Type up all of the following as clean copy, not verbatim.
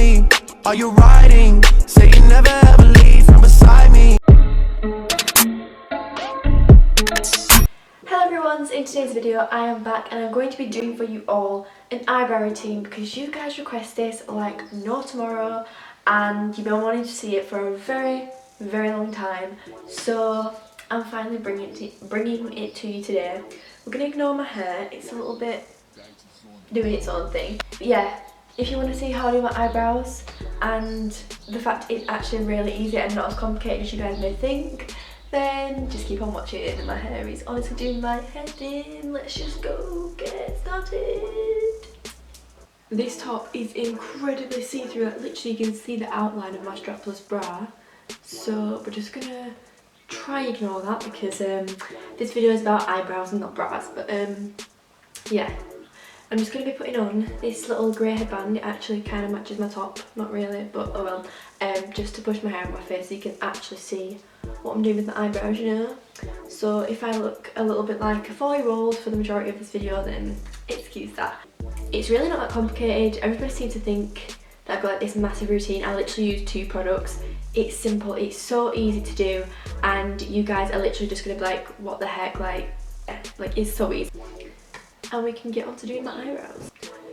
me? Are you riding? Say you never ever leave from beside me. Hello everyone, so in today's video I am back and I'm going to be doing for you all an eyebrow routine because you guys request this like no tomorrow and you've been wanting to see it for a very long time, so I'm finally bringing it to you today. We're going to ignore my hair, it's a little bit doing its own thing. But yeah, if you want to see how I do my eyebrows and the fact it's actually really easy and not as complicated as you guys may think, then just keep on watching it. And my hair is honestly doing my head in. Let's just go get started. This top is incredibly see-through, like literally you can see the outline of my strapless bra, so we're just gonna try ignore that because this video is about eyebrows and not bras. But yeah, I'm just going to be putting on this little grey headband. It actually kind of matches my top, not really, but oh well, just to push my hair on my face so you can actually see what I'm doing with my eyebrows, you know. So if I look a little bit like a 4-year-old for the majority of this video, then excuse that. It's really not that complicated. Everybody seems to think that I've got like this massive routine. I literally use 2 products. It's simple, it's so easy to do, and you guys are literally just going to be like, what the heck, like it's so easy. And we can get on to doing my eyebrows.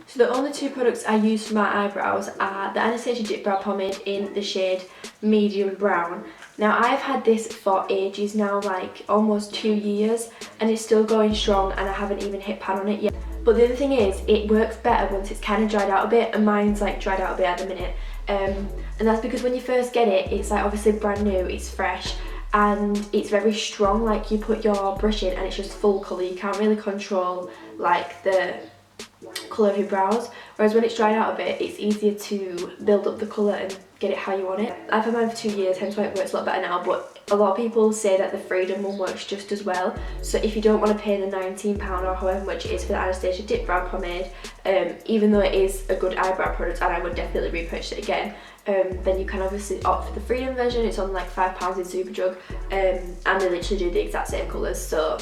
So the only 2 products I use for my eyebrows are the Anastasia Dip Brow Pomade in the shade medium brown. Now I've had this for ages now, like almost 2 years, and it's still going strong and I haven't even hit pan on it yet. But the other thing is, it works better once it's kind of dried out a bit, and mine's like dried out a bit at the minute. And that's because when you first get it, it's like obviously brand new, it's fresh, and it's very strong. Like you put your brush in and it's just full colour. You can't really control like the colour of your brows, whereas when it's dried out a bit, it's easier to build up the colour and get it how you want it. I've had mine for 2 years, hence why it works a lot better now, but a lot of people say that the Freedom one works just as well. So if you don't want to pay the £19 or however much it is for the Anastasia Dip Brow Pomade, even though it is a good eyebrow product and I would definitely repurchase it again, then you can obviously opt for the Freedom version. It's on like £5 in Superdrug, and they literally do the exact same colours, so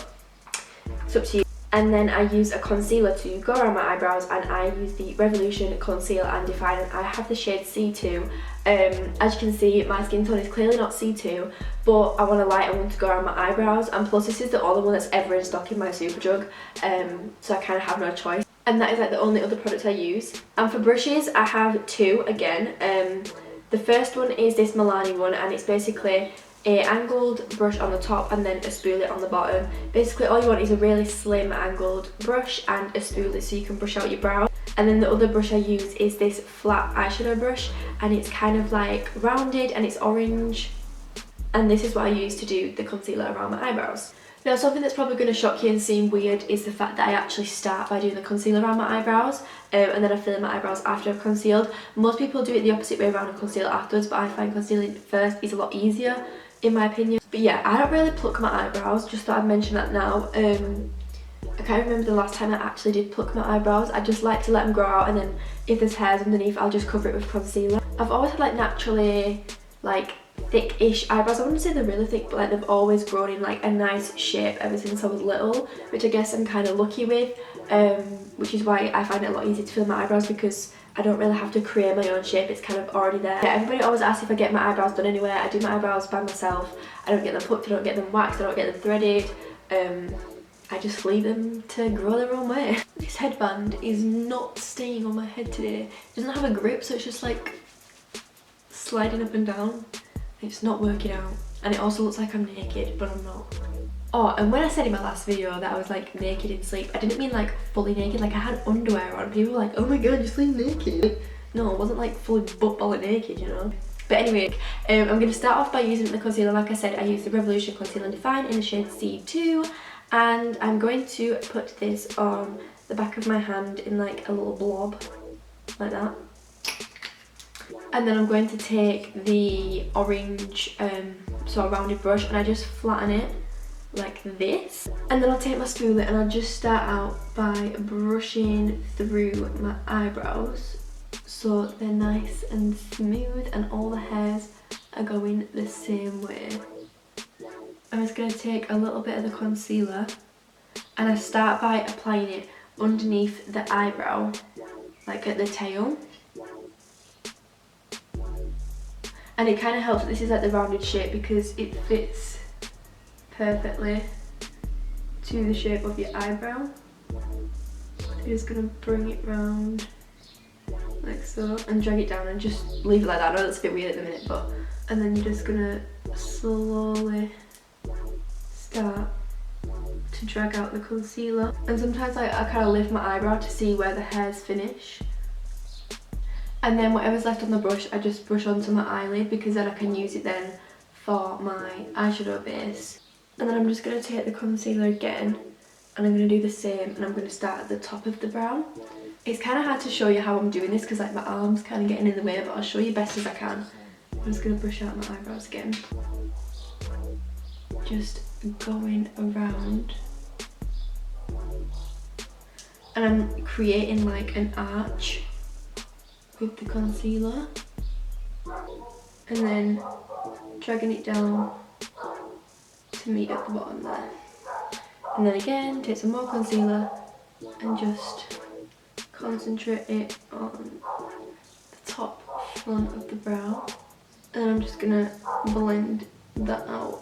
it's up to you. And then I use a concealer to go around my eyebrows, and I use the Revolution Conceal and Define, and I have the shade C2. As you can see, my skin tone is clearly not C2, but I want a lighter one to go around my eyebrows, and plus this is the only one that's ever in stock in my Superdrug, so I kind of have no choice. And that is like the only other product I use. And for brushes, I have 2 again. The first one is this Milani one, and it's basically a angled brush on the top and then a spoolie on the bottom. Basically all you want is a really slim angled brush and a spoolie so you can brush out your brows. And then the other brush I use is this flat eyeshadow brush, and it's kind of like rounded and it's orange, and this is what I use to do the concealer around my eyebrows. Now something that's probably going to shock you and seem weird is the fact that I actually start by doing the concealer around my eyebrows, and then I fill in my eyebrows after I've concealed. Most people do it the opposite way around and conceal afterwards, but I find concealing first is a lot easier in my opinion. But yeah, I don't really pluck my eyebrows, just thought I'd mention that now. I can't remember the last time I actually did pluck my eyebrows. I just like to let them grow out, and then if there's hairs underneath I'll just cover it with concealer. I've always had like naturally like thick-ish eyebrows. I wouldn't say they're really thick, but like they've always grown in like a nice shape ever since I was little, which I guess I'm kind of lucky with, which is why I find it a lot easier to fill my eyebrows because I don't really have to create my own shape, it's kind of already there. Yeah, everybody always asks if I get my eyebrows done anywhere. I do my eyebrows by myself. I don't get them plucked, I don't get them waxed, I don't get them threaded. I just leave them to grow their own way. This headband is not staying on my head today. It doesn't have a grip, so it's just like sliding up and down. It's not working out, and it also looks like I'm naked, but I'm not. Oh, and when I said in my last video that I was like naked in sleep, I didn't mean like fully naked, like I had underwear on. People were like, oh my god, you're sleeping naked. No, I wasn't like fully butt-balling naked, you know. But anyway, I'm going to start off by using the concealer. Like I said, I use the Revolution Conceal and Define in the shade C2, and I'm going to put this on the back of my hand in like a little blob, like that. And then I'm going to take the orange sort of rounded brush and I just flatten it like this. And then I'll take my spoolie and I'll just start out by brushing through my eyebrows so they're nice and smooth and all the hairs are going the same way. I'm just going to take a little bit of the concealer and I start by applying it underneath the eyebrow, like at the tail. And it kind of helps that this is like the rounded shape because it fits perfectly to the shape of your eyebrow. So you're just going to bring it round like so and drag it down and just leave it like that. I know that's a bit weird at the minute, but and then you're just going to slowly start to drag out the concealer. And sometimes I kind of lift my eyebrow to see where the hairs finish. And then whatever's left on the brush, I just brush onto my eyelid because then I can use it then for my eyeshadow base. And then I'm just going to take the concealer again and I'm going to do the same, and I'm going to start at the top of the brow. It's kind of hard to show you how I'm doing this because like my arm's kind of getting in the way, but I'll show you best as I can. I'm just going to brush out my eyebrows again. Just going around. And I'm creating like an arch with the concealer. And then dragging it down to meet at the bottom there. And then again, take some more concealer and just concentrate it on the top front of the brow. And I'm just gonna blend that out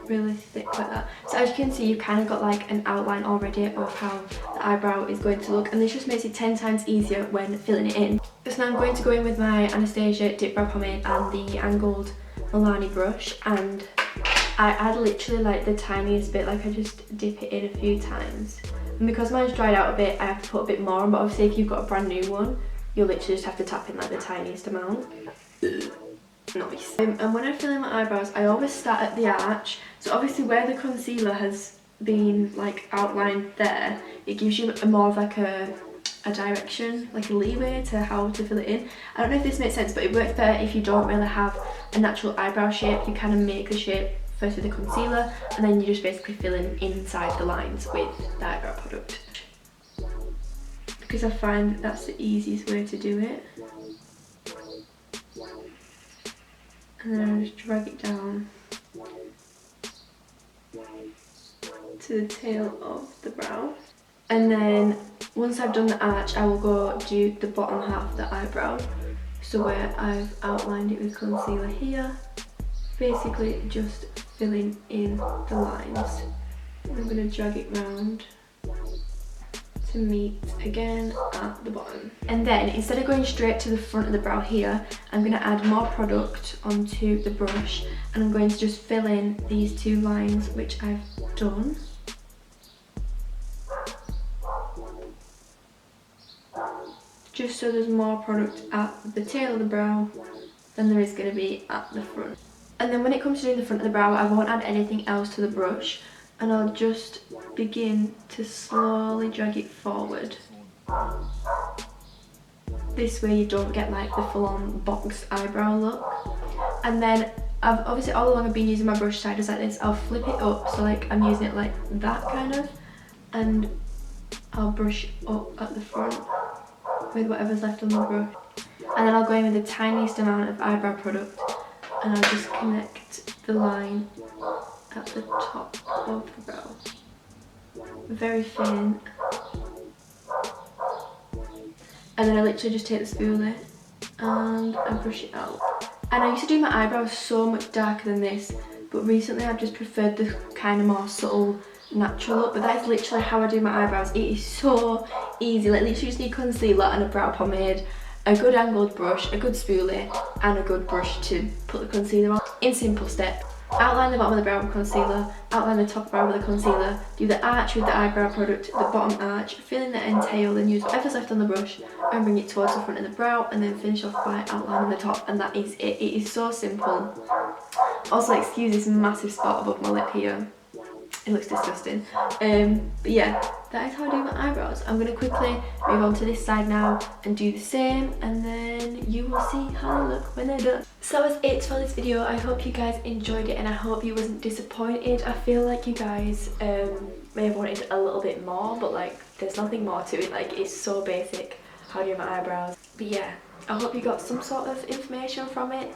really thick like that. So as you can see, you've kind of got like an outline already of how the eyebrow is going to look, and this just makes it 10 times easier when filling it in. So now I'm going to go in with my Anastasia Dip Brow Pomade and the angled Milani brush, and I add literally like the tiniest bit, like I just dip it in a few times. And because mine's dried out a bit, I have to put a bit more on, but obviously if you've got a brand new one, you'll literally just have to tap in like the tiniest amount. Nice. And when I fill in my eyebrows, I always start at the arch. So obviously where the concealer has been like outlined there, it gives you more of like a direction, like a leeway to how to fill it in. I don't know if this makes sense, but it works better if you don't really have a natural eyebrow shape. You kind of make the shape first with the concealer, and then you just basically fill in inside the lines with the eyebrow product. Because I find that's the easiest way to do it. And then I just drag it down to the tail of the brow. And then once I've done the arch, I will go do the bottom half of the eyebrow. So where I've outlined it with concealer here, basically just filling in the lines. And I'm going to drag it round to meet again at the bottom. And then instead of going straight to the front of the brow here, I'm going to add more product onto the brush, and I'm going to just fill in these two lines which I've done. Just so there's more product at the tail of the brow than there is going to be at the front. And then when it comes to doing the front of the brow, I won't add anything else to the brush, and I'll just begin to slowly drag it forward. This way you don't get like the full-on boxed eyebrow look. And then I've obviously all along I've been using my brush siders like this. I'll flip it up so like I'm using it like that kind of, and I'll brush up at the front with whatever's left on the brush. And then I'll go in with the tiniest amount of eyebrow product, and I'll just connect the line at the top of the brow. Very thin. And then I literally just take the spoolie and I brush it out. And I used to do my eyebrows so much darker than this, but recently I've just preferred the kind of more subtle natural look. But that is literally how I do my eyebrows. It is so easy. Like literally just need concealer and a brow pomade, a good angled brush, a good spoolie, and a good brush to put the concealer on in simple steps. Outline the bottom of the brow with concealer, outline the top brow with the concealer, do the arch with the eyebrow product, the bottom arch, fill in the end tail, then use whatever's left on the brush and bring it towards the front of the brow, and then finish off by outlining the top, and that is it. It is so simple. Also, excuse this massive spot above my lip here. It looks disgusting. But yeah, that is how I do my eyebrows. I'm going to quickly move on to this side now and do the same, and then you will see how they look when they're done. So that was it for this video. I hope you guys enjoyed it, and I hope you wasn't disappointed. I feel like you guys may have wanted a little bit more, but like there's nothing more to it. Like it's so basic how I do my eyebrows. But yeah, I hope you got some sort of information from it.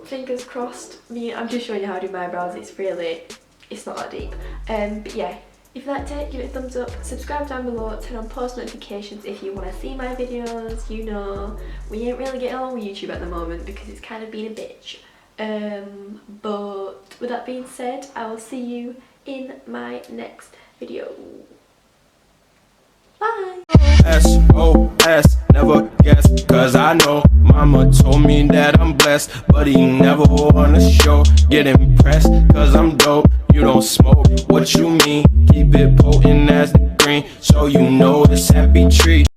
Fingers crossed. I'm just showing you how I do my eyebrows. It's not that deep. But yeah, If you liked it, give it a thumbs up, subscribe down below, turn on post notifications if you want to see my videos. You know, we ain't really getting on with YouTube at the moment because it's kind of been a bitch. But with that being said, I will see you in my next video. Bye! SOS, never guess, cause I know mama told me that I'm blessed, but he never wanna show. Get impressed, cause I'm dope. You don't smoke, what you mean? Keep it potent as the green, so you know it's happy tree.